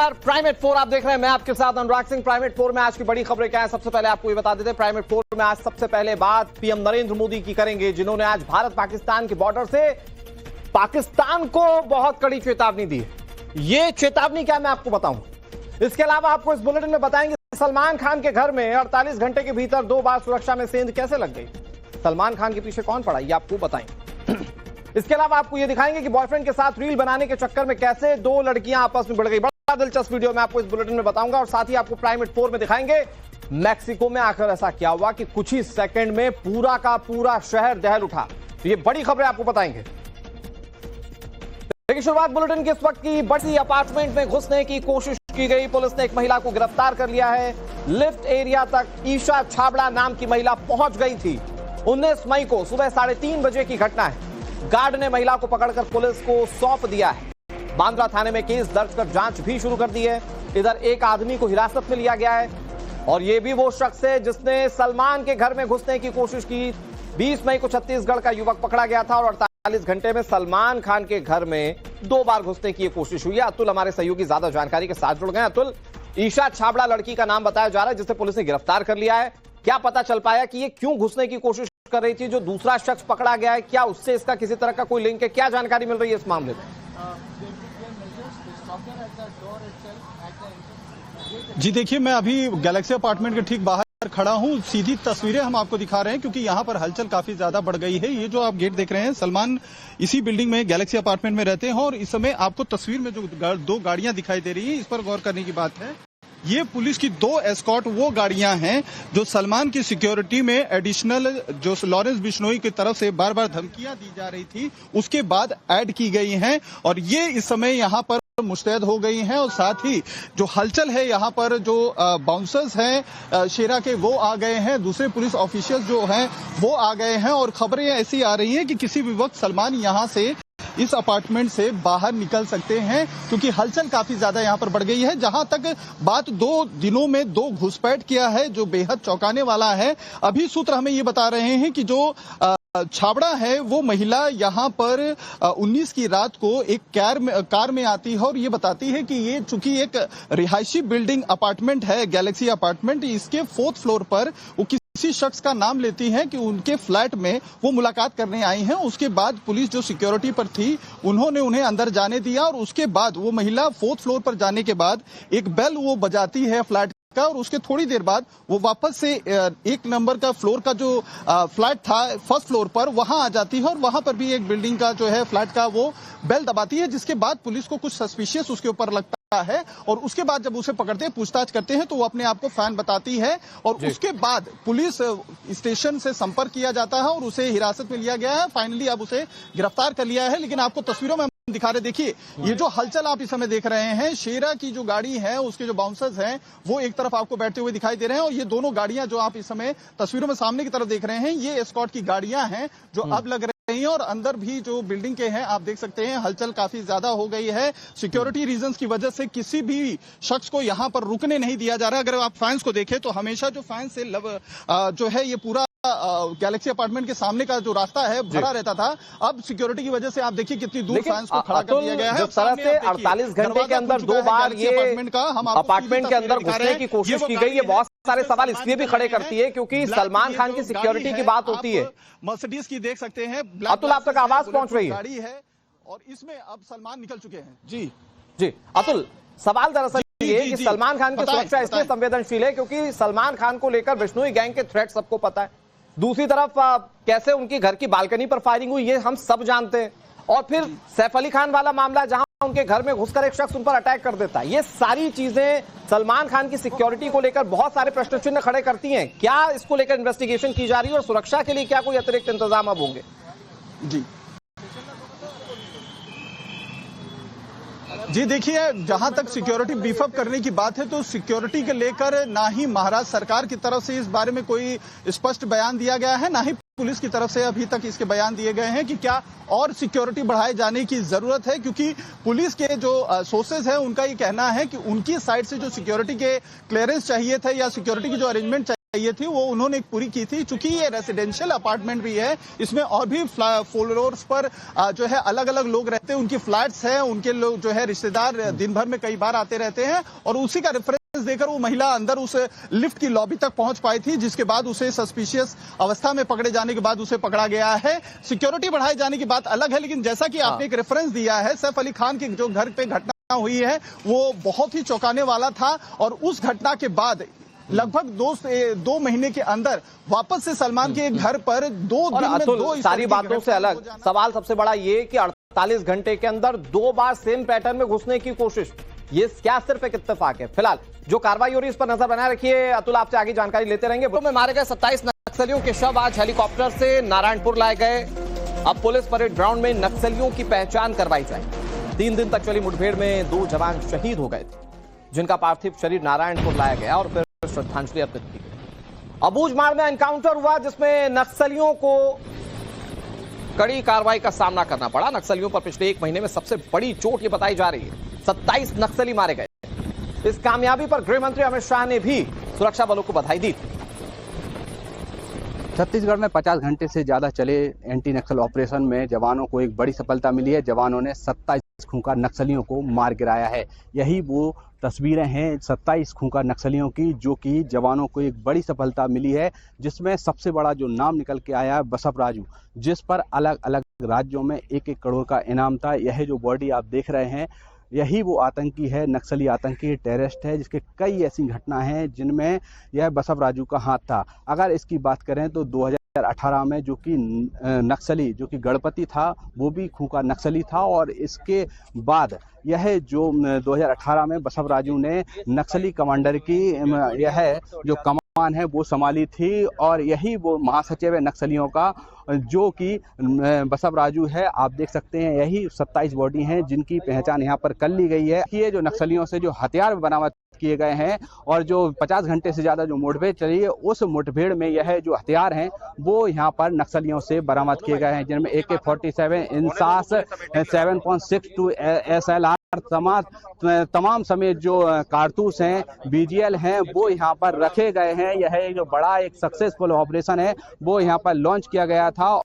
नमस्कार, प्राइमेट 4 आप देख रहे हैं। मैं आपके साथ अनुराग सिंह। प्राइमेट 4 में आज की बड़ी खबरें क्या है, सबसे पहले आपको ये बता देते हैं। प्राइमेट 4 में आज सबसे पहले बात पीएम नरेंद्र मोदी की करेंगे, जिन्होंने आज भारत पाकिस्तान के बॉर्डर से पाकिस्तान को बहुत कड़ी चेतावनी दी। ये चेतावनी क्या, मैं आपको बताऊं। इसके अलावा आपको इस बुलेटिन में बताएंगे सलमान खान के घर में 48 घंटे के भीतर 2 बार सुरक्षा में सेंध कैसे लग गई, सलमान खान के पीछे कौन पड़ा, ये आपको बताएंगे। इसके अलावा आपको ये दिखाएंगे कि बॉयफ्रेंड के साथ रील बनाने के चक्कर में कैसे 2 लड़कियां आपस में बढ़ गई। बड़ा दिलचस्प वीडियो मैं आपको इस बुलेटिन में बताऊंगा। और साथ ही आपको प्राइमेट 4 में दिखाएंगे मैक्सिको में आखिर ऐसा क्या हुआ कि कुछ ही सेकंड में पूरा का पूरा शहर दहल उठा। तो ये बड़ी खबरें आपको बताएंगे। लेकिन शुरुआत बुलेटिन के इस वक्त की बड़ी अपार्टमेंट में घुसने की कोशिश की गई। पुलिस ने एक महिला को गिरफ्तार कर लिया है। लिफ्ट एरिया तक ईशा छाबड़ा नाम की महिला पहुंच गई थी। 19 मई को सुबह 3:30 बजे की घटना है। गार्ड ने महिला को पकड़कर पुलिस को सौंप दिया है। बांद्रा थाने में केस दर्ज कर जांच भी शुरू कर दी है। इधर एक आदमी को हिरासत में लिया गया है और यह भी वो शख्स है जिसने सलमान के घर में घुसने की कोशिश की। 20 मई को छत्तीसगढ़ का युवक पकड़ा गया था और 48 घंटे में सलमान खान के घर में 2 बार घुसने की कोशिश हुई है। अतुल हमारे सहयोगी ज्यादा जानकारी के साथ जुड़ गए। अतुल, ईशा छाबड़ा लड़की का नाम बताया जा रहा है जिसे पुलिस ने गिरफ्तार कर लिया है। क्या पता चल पाया कि ये क्यों घुसने की कोशिश कर रही थी? जो दूसरा शख्स पकड़ा गया है, क्या उससे इसका किसी तरह का कोई लिंक है? क्या जानकारी मिल रही है इस मामले में? जी देखिए, मैं अभी गैलेक्सी अपार्टमेंट के ठीक बाहर खड़ा हूं। सीधी तस्वीरें हम आपको दिखा रहे हैं क्योंकि यहां पर हलचल काफी ज्यादा बढ़ गई है। ये जो आप गेट देख रहे हैं, सलमान इसी बिल्डिंग में गैलेक्सी अपार्टमेंट में रहते हैं और इस समय आपको तस्वीर में जो 2 गाड़ियां दिखाई दे रही है, इस पर गौर करने की बात है। ये पुलिस की 2 एस्कॉर्ट वो गाड़ियां हैं जो सलमान की सिक्योरिटी में एडिशनल जो लॉरेंस बिश्नोई की तरफ से बार बार धमकियां दी जा रही थी, उसके बाद ऐड की गई हैं और ये इस समय यहां पर मुस्तैद हो गई हैं। और साथ ही जो हलचल है यहाँ पर, जो बाउंसर्स हैं शेरा के, वो आ गए हैं। दूसरे पुलिस ऑफिशियल्स जो हैं वो आ गए हैं और खबरें ऐसी आ रही हैं कि किसी भी वक्त सलमान यहाँ से, इस अपार्टमेंट से बाहर निकल सकते हैं क्योंकि हलचल काफी ज्यादा यहां पर बढ़ गई है। जहां तक बात 2 दिनों में 2 घुसपैठ किया है जो बेहद चौंकाने वाला है। अभी सूत्र हमें ये बता रहे हैं कि जो छाबड़ा है वो महिला यहां पर 19 की रात को एक कार में आती है और ये बताती है कि ये चूंकि एक रिहायशी बिल्डिंग अपार्टमेंट है, गैलेक्सी अपार्टमेंट, इसके 4th फ्लोर पर वो किसी शख्स का नाम लेती हैं कि उनके फ्लैट में वो मुलाकात करने आई हैं। उसके बाद पुलिस जो सिक्योरिटी पर थी उन्होंने उन्हें अंदर जाने दिया और उसके बाद वो महिला 4th फ्लोर पर जाने के बाद एक बेल वो बजाती है फ्लैट का और उसके थोड़ी देर बाद वो वापस से 1 नंबर का फ्लोर का जो फ्लैट था 1st फ्लोर पर, वहां आ जाती है और वहां पर भी एक बिल्डिंग का जो है फ्लैट का वो बेल दबाती है, जिसके बाद पुलिस को कुछ सस्पिशियस उसके ऊपर लगता है और उसके बाद जब उसे पकड़ते हैं, पूछताछ करते हैं तो वो अपने आप को फैन बताती है और उसके बाद पुलिस स्टेशन से संपर्क किया जाता है और उसे हिरासत में लिया गया है। फाइनली अब उसे गिरफ्तार कर लिया है। लेकिन आपको तस्वीरों में दिखा रहे, देखिए ये जो हलचल आप इस समय देख रहे हैं, शेरा की जो गाड़ी है उसके जो बाउंसर्स हैं वो एक तरफ आपको बैठते हुए दिखाई दे रहे हैं और ये दोनों गाड़ियां जो आप इस समय तस्वीरों में सामने की तरफ देख रहे हैं, ये एस्कॉर्ट की गाड़ियां हैं जो अब लग रही हैं और अंदर भी जो बिल्डिंग के हैं आप देख सकते हैं हलचल काफी ज्यादा हो गई है। सिक्योरिटी रीजंस की वजह से किसी भी शख्स को यहां पर रुकने नहीं दिया जा रहा। अगर आप फैंस को देखें तो हमेशा जो फैंस से जो है ये पूरा गैलेक्सी अपार्टमेंट के सामने का जो रास्ता है भरा रहता था। अब सिक्योरिटी की वजह से आप देखिए कितनी दूर फैंस को खड़ा कर दिया गया है। जब तरह से 48 घंटे के अंदर 2 बार ये अपार्टमेंट के अंदर घुसने की कोशिश की गई, ये बहुत सारे सवाल इसलिए भी खड़े करती है क्योंकि सलमान खान की सिक्योरिटी की बात होती है। मर्सिडीज की देख सकते हैं, अतुल आप तक आवाज पहुंच रही है और इसमें अब सलमान निकल चुके हैं। जी अतुल, सवाल दरअसल ये कि सलमान खान की सुरक्षा इसलिए संवेदनशील है क्योंकि सलमान खान को लेकर बिश्नोई गैंग के थ्रेट सबको पता है। दूसरी तरफ कैसे उनकी घर की बालकनी पर फायरिंग हुई ये हम सब जानते हैं और फिर सैफ अली खान वाला मामला जहां उनके घर में घुसकर एक शख्स उन पर अटैक कर देता है। ये सारी चीजें सलमान खान की सिक्योरिटी को लेकर बहुत सारे प्रश्न चिन्ह खड़े करती हैं। क्या इसको लेकर इन्वेस्टिगेशन की जा रही है और सुरक्षा के लिए क्या कोई अतिरिक्त इंतजाम अब होंगे? जी देखिए, जहां तक सिक्योरिटी बीफअप करने की बात है तो सिक्योरिटी के लेकर ना ही महाराष्ट्र सरकार की तरफ से इस बारे में कोई स्पष्ट बयान दिया गया है, ना ही पुलिस की तरफ से अभी तक इसके बयान दिए गए हैं कि क्या और सिक्योरिटी बढ़ाए जाने की जरूरत है। क्योंकि पुलिस के जो सोर्सेज हैं उनका ये कहना है कि उनकी साइड से जो सिक्योरिटी के क्लियरेंस चाहिए थे या सिक्योरिटी की जो अरेंजमेंट चाहिए थी वो उन्होंने पूरी की थी। चूंकि ये रेसिडेंशियल अपार्टमेंट भी है, इसमें और भी फ्लोर्स पर जो है अलग अलग लोग रहते हैं, उनकी फ्लैट्स हैं, उनके लोग जो है रिश्तेदार दिन भर में कई बार आते रहते हैं, और उसी का रेफरेंस देकर वो महिला अंदर उस लिफ्ट की लॉबी तक पहुंच पाई थी, जिसके बाद उसे सस्पिशियस अवस्था में पकड़े जाने के बाद उसे पकड़ा गया है। सिक्योरिटी बढ़ाए जाने की बात अलग है, लेकिन जैसा कि आपने एक रेफरेंस दिया है, सैफ अली खान की जो घर पे घटना हुई है वो बहुत ही चौंकाने वाला था, और उस घटना के बाद लगभग 2 महीने के अंदर वापस से सलमान के घर पर 2 दिन में 2 सारी बातों से अलग सवाल सबसे बड़ा ये कि 48 घंटे के अंदर 2 बार सेम पैटर्न में घुसने की कोशिश, ये क्या सिर्फ एक इत्तेफाक है? फिलहाल जो कार्रवाई हो रही है इस पर नजर बनाए रखिए। अतुल, आपसे आगे जानकारी लेते रहेंगे। में मारे गए 27 नक्सलियों के शव आज हेलीकॉप्टर से नारायणपुर लाए गए। अब पुलिस परेड ग्राउंड में नक्सलियों की पहचान करवाई जाएगी। 3 दिन तक चली मुठभेड़ में 2 जवान शहीद हो गए थे, जिनका पार्थिव शरीर नारायणपुर लाया गया और फिर श्रद्धांजलि अर्पित की गई। अबूझमाड़ में एनकाउंटर हुआ, जिसमें नक्सलियों को कड़ी कार्रवाई का सामना करना पड़ा। नक्सलियों पर पिछले 1 महीने में सबसे बड़ी चोट ये बताई जा रही है। 27 नक्सली मारे गए। इस कामयाबी पर गृह मंत्री अमित शाह ने भी सुरक्षा बलों को बधाई दी थी। छत्तीसगढ़ में 50 घंटे से ज्यादा चले एंटी नक्सल ऑपरेशन में जवानों को एक बड़ी सफलता मिली है। जवानों ने 27 खूंखार नक्सलियों को मार गिराया है। यही वो तस्वीरें हैं 27 खूंखार नक्सलियों की, जो कि जवानों को एक बड़ी सफलता मिली है, जिसमें सबसे बड़ा जो नाम निकल के आया है बसप राजू, जिस पर अलग अलग राज्यों में 1-1 करोड़ का इनाम था। यह जो बॉडी आप देख रहे हैं, यही वो आतंकी है, नक्सली आतंकी टेररिस्ट है, जिसके कई ऐसी घटना हैं जिनमें यह बसप राजू का हाथ था। अगर इसकी बात करें तो 2018 में जो कि नक्सली जो कि गणपति था, वो भी खूंखार नक्सली था, और इसके बाद यह जो 2018 में बसप राजू ने नक्सली कमांडर की यह जो कमान है वो संभाली थी, और यही वो महासचिव है नक्सलियों का, जो कि बसप राजू है। आप देख सकते हैं यही 27 बॉडी हैं जिनकी पहचान यहाँ पर कर ली गई है। ये जो नक्सलियों से जो हथियार बरामद किए गए हैं और जो 50 घंटे से ज्यादा जो मुठभेड़ चली है, उस मुठभेड़ में यह जो हथियार हैं वो यहाँ पर नक्सलियों से बरामद किए गए हैं, जिनमें AK-47, इंसास 7.62 SLR तमाम समेत जो कारतूस हैं, BGL हैं, वो यहाँ पर रखे गए हैं। यह जो बड़ा एक सक्सेसफुल ऑपरेशन है वो यहाँ पर लॉन्च किया गया था।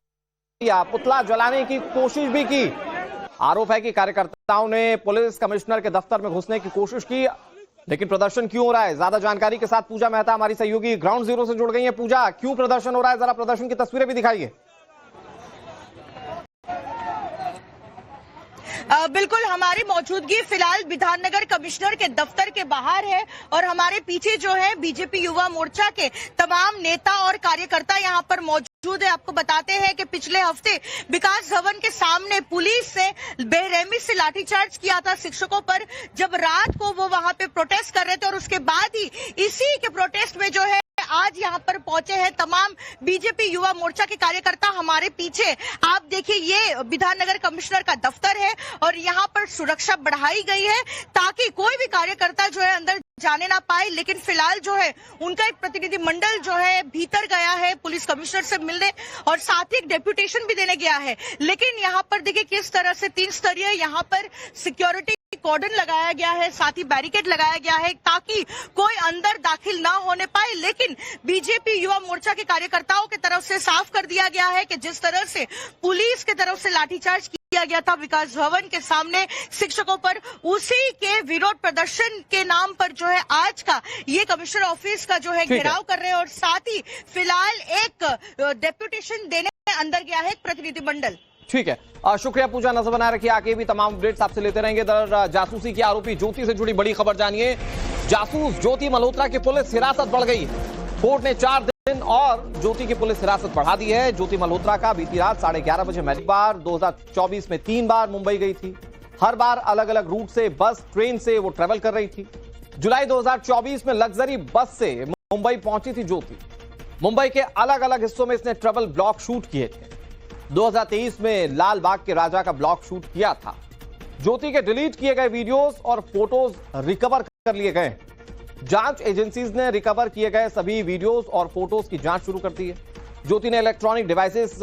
पुतला जलाने की कोशिश भी की। आरोप है कि कार्यकर्ताओं ने पुलिस कमिश्नर के दफ्तर में घुसने की कोशिश की, लेकिन प्रदर्शन क्यों हो रहा है? ज्यादा जानकारी के साथ पूजा मेहता हमारी सहयोगी ग्राउंड जीरो से जुड़ गई है। पूजा, क्यों प्रदर्शन हो रहा है? जरा प्रदर्शन की तस्वीरें भी दिखाइए। बिल्कुल, हमारी मौजूदगी फिलहाल विधाननगर कमिश्नर के दफ्तर के बाहर है, और हमारे पीछे जो है बीजेपी युवा मोर्चा के तमाम नेता और कार्यकर्ता यहाँ पर मौजूद है। आपको बताते हैं कि पिछले हफ्ते विकास भवन के सामने पुलिस ने बेरहमी से लाठीचार्ज किया था शिक्षकों पर, जब रात को वो वहां पे प्रोटेस्ट कर रहे थे, और उसके बाद ही इसी के प्रोटेस्ट में जो है आज यहाँ पर पहुंचे हैं तमाम बीजेपी युवा मोर्चा के कार्यकर्ता। हमारे पीछे आप देखिए, ये विधाननगर कमिश्नर का दफ्तर है, और यहाँ पर सुरक्षा बढ़ाई गई है ताकि कोई भी कार्यकर्ता जो है अंदर जाने ना पाए। लेकिन फिलहाल जो है उनका एक प्रतिनिधि मंडल जो है भीतर गया है पुलिस कमिश्नर से मिलने, और साथ ही एक डेप्यूटेशन भी देने गया है। लेकिन यहाँ पर देखिए किस तरह से 3 स्तरीय यहाँ पर सिक्योरिटी कॉर्डन लगाया गया है, साथ ही बैरिकेड लगाया गया है ताकि कोई अंदर दाखिल ना होने पाए। लेकिन बीजेपी युवा मोर्चा के कार्यकर्ताओं की तरफ से साफ कर दिया गया है कि जिस तरह से पुलिस की तरफ से लाठीचार्ज किया गया था विकास भवन के सामने शिक्षकों पर, उसी के विरोध प्रदर्शन के नाम पर जो है आज का ये कमिश्नर ऑफिस का जो है घेराव कर रहे हैं, और साथ ही फिलहाल एक डेप्यूटेशन देने अंदर गया है एक प्रतिनिधि मंडल। ठीक है, शुक्रिया पूजा, नजर बनाए रखिए। आगे भी तमाम अपडेट्स आपसे लेते रहेंगे। जासूसी की आरोपी ज्योति से जुड़ी बड़ी खबर जानिए। जासूस ज्योति मल्होत्रा की पुलिस हिरासत बढ़ गई है। कोर्ट ने 4 दिन और ज्योति की पुलिस हिरासत बढ़ा दी है। ज्योति मल्होत्रा का बीती रात 11:30 बजे मैजिक बार 2024 में 3 बार मुंबई गई थी। हर बार अलग अलग रूट से बस ट्रेन से वो ट्रेवल कर रही थी। जुलाई 2024 में लग्जरी बस से मुंबई पहुंची थी ज्योति। मुंबई के अलग अलग हिस्सों में इसने ट्रेवल ब्लॉग शूट किए थे। 2023 में लाल बाग के राजा का ब्लॉग शूट किया था। ज्योति के डिलीट किए गए वीडियोस और फोटोज रिकवर कर लिए गए। जांच एजेंसीज ने रिकवर किए गए सभी वीडियोस और फोटोज की जांच शुरू कर दी है। ज्योति ने इलेक्ट्रॉनिक डिवाइसेस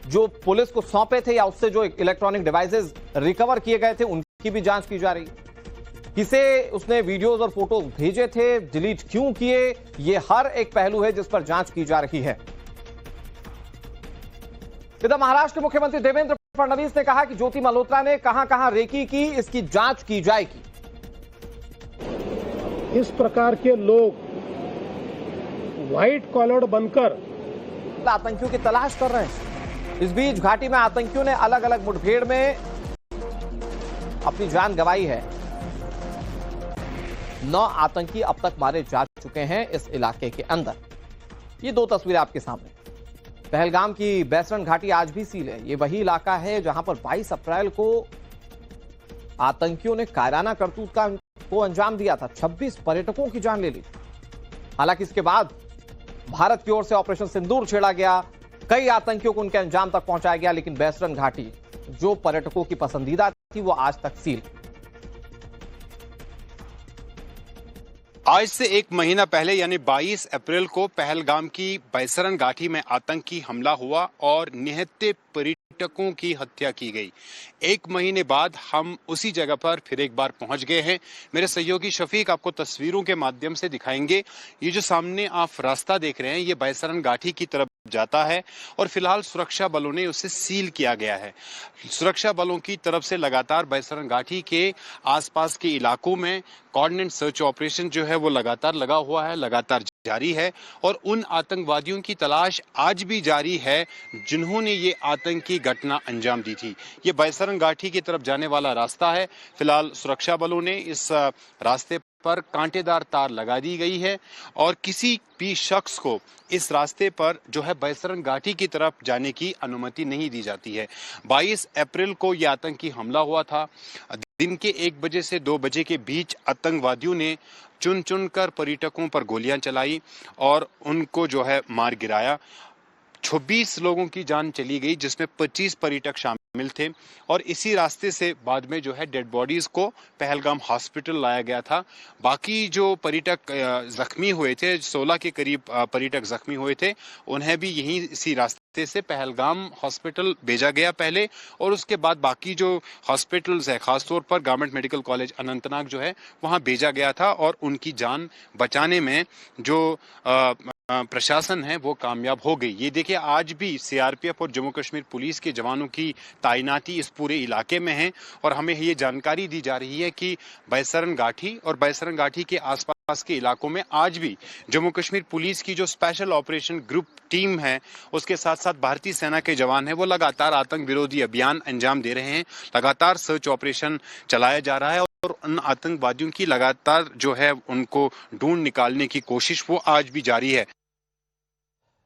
जो पुलिस को सौंपे थे या उससे जो इलेक्ट्रॉनिक डिवाइसेस रिकवर किए गए थे उनकी भी जांच की जा रही है। किसे उसने वीडियोस और फोटोज भेजे थे, डिलीट क्यों किए, ये हर एक पहलू है जिस पर जांच की जा रही है। इधर महाराष्ट्र मुख्यमंत्री देवेंद्र फडणवीस ने कहा कि ज्योति मल्होत्रा ने कहां रेकी की, इसकी जांच की जाएगी। इस प्रकार के लोग व्हाइट कॉलर बनकर आतंकियों की तलाश कर रहे हैं। इस बीच घाटी में आतंकियों ने अलग अलग मुठभेड़ में अपनी जान गंवाई है। 9 आतंकी अब तक मारे जा चुके हैं इस इलाके के अंदर। ये 2 तस्वीरें आपके सामने। पहलगाम की बैसरन घाटी आज भी सील है। ये वही इलाका है जहां पर 22 अप्रैल को आतंकियों ने कायराना करतूत को अंजाम दिया था। 26 पर्यटकों की जान ले ली। हालांकि इसके बाद भारत की ओर से ऑपरेशन सिंदूर छेड़ा गया, कई आतंकियों को उनके अंजाम तक पहुंचाया गया, लेकिन बैसरन घाटी जो पर्यटकों की पसंदीदा थी वो आज तक सील। आज से 1 महीना पहले यानी 22 अप्रैल को पहलगाम की बैसरन घाटी में आतंकी हमला हुआ और निहत्थे पर्यटकों की हत्या की गई। 1 महीने बाद हम उसी जगह पर फिर एक बार पहुंच गए हैं। मेरे सहयोगी शफीक आपको तस्वीरों के माध्यम से दिखाएंगे। ये जो सामने आप रास्ता देख रहे हैं ये बैसरन घाटी की तरफ जाता है और फिलहाल सुरक्षा बलों ने उसे सील किया गया है। सुरक्षा बलों की तरफ से लगातार बैसरन घाटी के आसपास के इलाकों में कोऑर्डिनेट सर्च ऑपरेशन जो है वो लगातार लगा हुआ है, लगातार जारी है और उन आतंकवादियों की तलाश आज भी जारी है जिन्होंने ये आतंकी घटना अंजाम दी थी। ये बैसरन घाटी की तरफ जाने वाला रास्ता है। फिलहाल सुरक्षा बलों ने इस रास्ते पर कांटेदार तार लगा दी गई है और किसी भी शख्स को इस रास्ते पर जो है बैसरन घाटी की तरफ जाने की अनुमति नहीं दी जाती है। 22 अप्रैल को यह आतंकी हमला हुआ था। दिन के 1 बजे से 2 बजे के बीच आतंकवादियों ने चुन चुनकर पर्यटकों पर गोलियां चलाई और उनको जो है मार गिराया। 26 लोगों की जान चली गई जिसमें 25 पर्यटक शामिल थे और इसी रास्ते से बाद में जो है डेड बॉडीज को पहलगाम हॉस्पिटल लाया गया था। बाकी जो पर्यटक जख्मी हुए थे, 16 के करीब पर्यटक जख्मी हुए थे, उन्हें भी यहीं इसी रास्ते से पहलगाम हॉस्पिटल भेजा गया पहले और उसके बाद बाकी जो हॉस्पिटल्स है, खासतौर पर गवर्नमेंट मेडिकल कॉलेज अनंतनाग जो है वहां भेजा गया था और उनकी जान बचाने में जो प्रशासन है वो कामयाब हो गई। ये देखिए आज भी सीआरपीएफ और जम्मू कश्मीर पुलिस के जवानों की तैनाती इस पूरे इलाके में है और हमें ये जानकारी दी जा रही है कि बैसरन घाटी और बैसरन घाटी के आसपास के इलाकों में आज भी जम्मू कश्मीर पुलिस की जो स्पेशल ऑपरेशन ग्रुप टीम है उसके साथ साथ भारतीय सेना के जवान है वो लगातार आतंक विरोधी अभियान अंजाम दे रहे हैं। लगातार सर्च ऑपरेशन चलाया जा रहा है और उन आतंकवादियों की लगातार जो है उनको ढूंढ निकालने की कोशिश वो आज भी जारी है।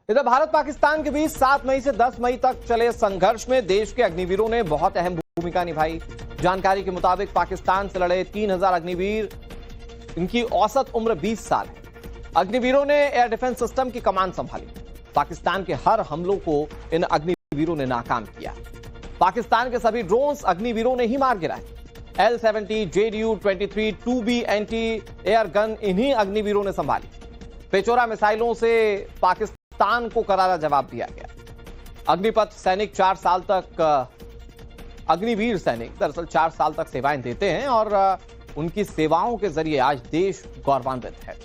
इधर भारत पाकिस्तान के बीच 7 मई से 10 मई तक चले संघर्ष में देश के अग्निवीरों ने बहुत अहम भूमिका निभाई। जानकारी के मुताबिक पाकिस्तान से लड़े 3000 अग्निवीर, इनकी औसत उम्र 20 साल है। अग्निवीरों ने एयर डिफेंस सिस्टम की कमान संभाली। पाकिस्तान के हर हमलों को इन अग्निवीरों ने नाकाम किया। पाकिस्तान के सभी ड्रोन्स अग्निवीरों ने ही मार गिराए। L-70, JDU-23 2B anti air gun इन्हीं अग्निवीरों ने संभाली। पेचोरा मिसाइलों से पाकिस्तान को करारा जवाब दिया गया। अग्निपथ सैनिक 4 साल तक अग्निवीर सैनिक दरअसल 4 साल तक सेवाएं देते हैं और उनकी सेवाओं के जरिए आज देश गौरवान्वित है।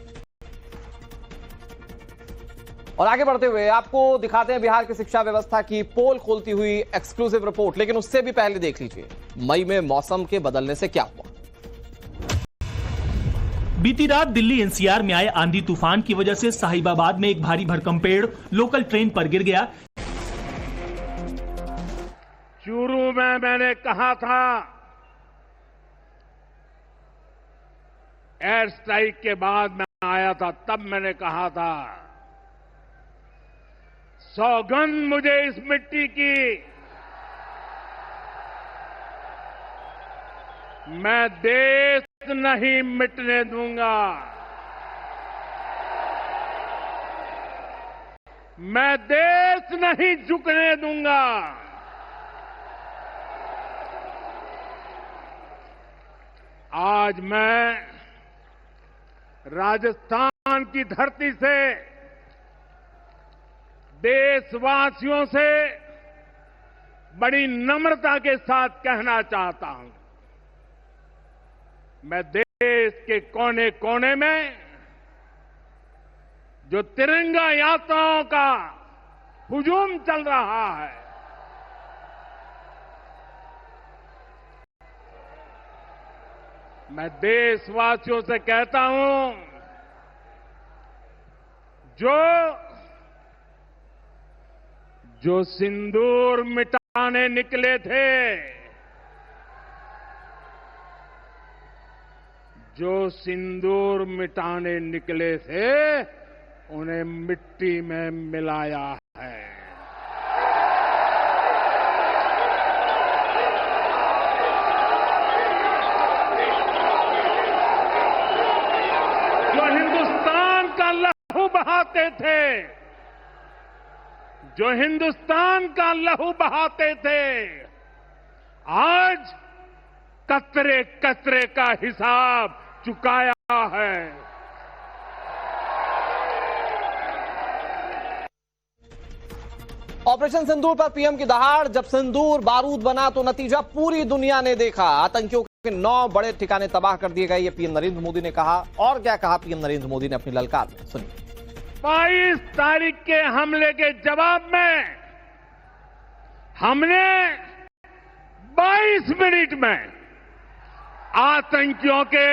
और आगे बढ़ते हुए आपको दिखाते हैं बिहार की शिक्षा व्यवस्था की पोल खोलती हुई एक्सक्लूसिव रिपोर्ट। लेकिन उससे भी पहले देख लीजिए मई में मौसम के बदलने से क्या हुआ। बीती रात दिल्ली एनसीआर में आए आंधी तूफान की वजह से साहिबाबाद में एक भारी भरकम पेड़ लोकल ट्रेन पर गिर गया। शुरू में मैंने कहा था एयर स्ट्राइक के बाद मैं आया था, तब मैंने कहा था सौगंध मुझे इस मिट्टी की, मैं देश नहीं मिटने दूंगा, मैं देश नहीं झुकने दूंगा। आज मैं राजस्थान की धरती से देशवासियों से बड़ी नम्रता के साथ कहना चाहता हूं, मैं देश के कोने कोने में जो तिरंगा यात्राओं का हुजूम चल रहा है, मैं देशवासियों से कहता हूं, जो सिंदूर मिटाने निकले थे, जो सिंदूर मिटाने निकले थे, उन्हें मिट्टी में मिलाया है। जो हिंदुस्तान का लहू बहाते थे, जो हिंदुस्तान का लहू बहाते थे, आज कतरे कतरे का हिसाब चुकाया है। ऑपरेशन सिंदूर पर पीएम की दहाड़। जब सिंदूर बारूद बना तो नतीजा पूरी दुनिया ने देखा। आतंकियों के 9 बड़े ठिकाने तबाह कर दिए गए, ये पीएम नरेंद्र मोदी ने कहा। और क्या कहा पीएम नरेंद्र मोदी ने अपनी ललकार में, सुनिए। 22 तारीख के हमले के जवाब में हमने 22 मिनट में आतंकियों के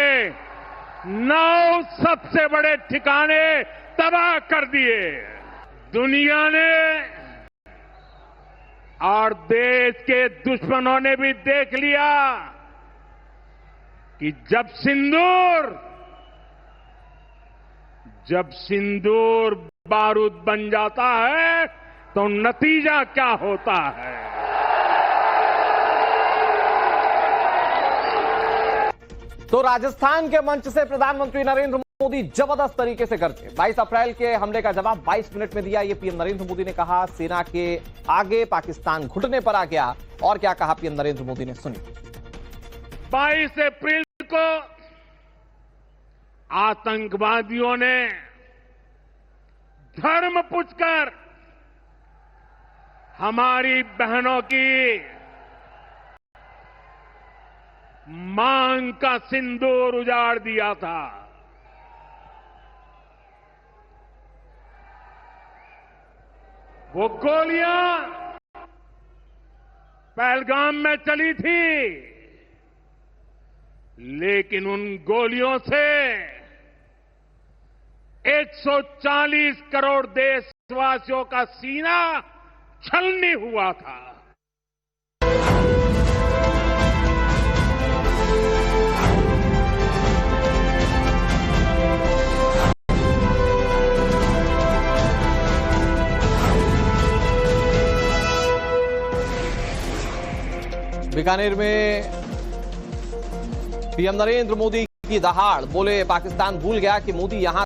9 सबसे बड़े ठिकाने तबाह कर दिए। दुनिया ने और देश के दुश्मनों ने भी देख लिया कि जब सिंदूर बारूद बन जाता है तो नतीजा क्या होता है। तो राजस्थान के मंच से प्रधानमंत्री नरेंद्र मोदी जबरदस्त तरीके से गरजे। 22 अप्रैल के हमले का जवाब 22 मिनट में दिया, ये पीएम नरेंद्र मोदी ने कहा। सेना के आगे पाकिस्तान घुटने पर आ गया। और क्या कहा पीएम नरेंद्र मोदी ने, सुनिए। 22 अप्रैल को आतंकवादियों ने धर्म पूछकर हमारी बहनों की मांग का सिंदूर उजाड़ दिया था। वो गोलियां पहलगाम में चली थी, लेकिन उन गोलियों से 140 करोड़ देशवासियों का सीना छलनी हुआ था। बीकानेर में पीएम नरेंद्र मोदी की दहाड़। बोले पाकिस्तान भूल गया कि मोदी यहां